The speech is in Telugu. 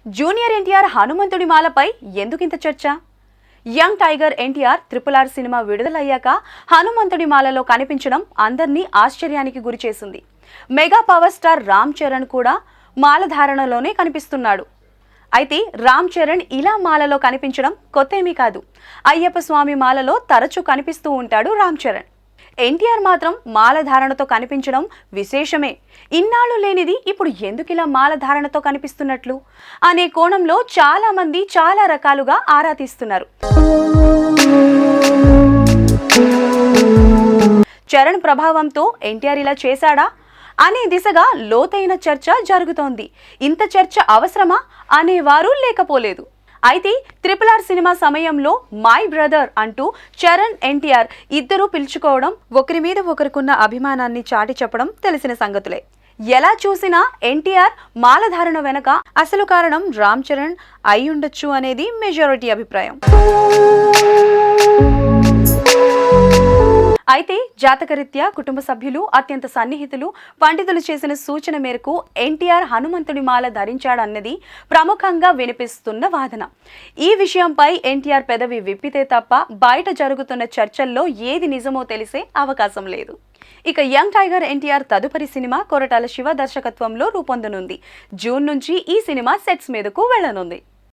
జూనియర్ ఎన్టీఆర్ హనుమంతుడి మాలపై ఎందుకింత చర్చ? యంగ్ టైగర్ ఎన్టీఆర్ RRR సినిమా విడుదలయ్యాక హనుమంతుడి మాలలో కనిపించడం అందర్నీ ఆశ్చర్యానికి గురిచేసింది. Mega power star Ram Charan కూడా మాలధారణలోనే కనిపిస్తున్నాడు. అయితే రామ్ చరణ్ ఇలా మాలలో కనిపించడం కొత్తేమీ కాదు. అయ్యప్ప స్వామి మాలలో తరచూ కనిపిస్తూ ఉంటాడు రామ్ చరణ్. ఎన్టీఆర్ మాత్రం మాలధారణతో కనిపించడం విశేషమే. ఇన్నాళ్ళు లేనిది ఇప్పుడు ఎందుకిలా మాలధారణతో కనిపిస్తున్నట్లు అనే కోణంలో చాలా మంది చాలా రకాలుగా ఆరా తీస్తున్నారు. చరణ్ ప్రభావంతో ఎన్టీఆర్ ఇలా చేశాడా అనే దిశగా లోతైన చర్చ జరుగుతోంది. ఇంత చర్చ అవసరమా అనేవారు లేకపోలేదు. అయితే RRR సినిమా సమయంలో మై బ్రదర్ అంటూ చరణ్ ఎన్టీఆర్ ఇద్దరూ పిలుచుకోవడం, ఒకరి మీద ఒకరికున్న అభిమానాన్ని చాటి చెప్పడం తెలిసిన సంగతులే. ఎలా చూసినా ఎన్టీఆర్ మాలధారణ వెనక అసలు కారణం రామ్ చరణ్ అయి ఉండొచ్చు అనేది మెజారిటీ అభిప్రాయం. అయితే జాతకరీత్యా కుటుంబ సభ్యులు, అత్యంత సన్నిహితులు, పండితులు చేసిన సూచన మేరకు ఎన్టీఆర్ హనుమంతుడి మాల ధరించాడన్నది ప్రముఖంగా వినిపిస్తున్న వాదన. ఈ విషయంపై ఎన్టీఆర్ పెదవి విప్పితే తప్ప బయట జరుగుతున్న చర్చల్లో ఏది నిజమో తెలిసే అవకాశం లేదు. ఇక యంగ్ టైగర్ ఎన్టీఆర్ తదుపరి సినిమా కొరటాల శివ దర్శకత్వంలో రూపొందనుంది. జూన్ నుంచి ఈ సినిమా సెట్స్ మీదకు వెళ్లనుంది.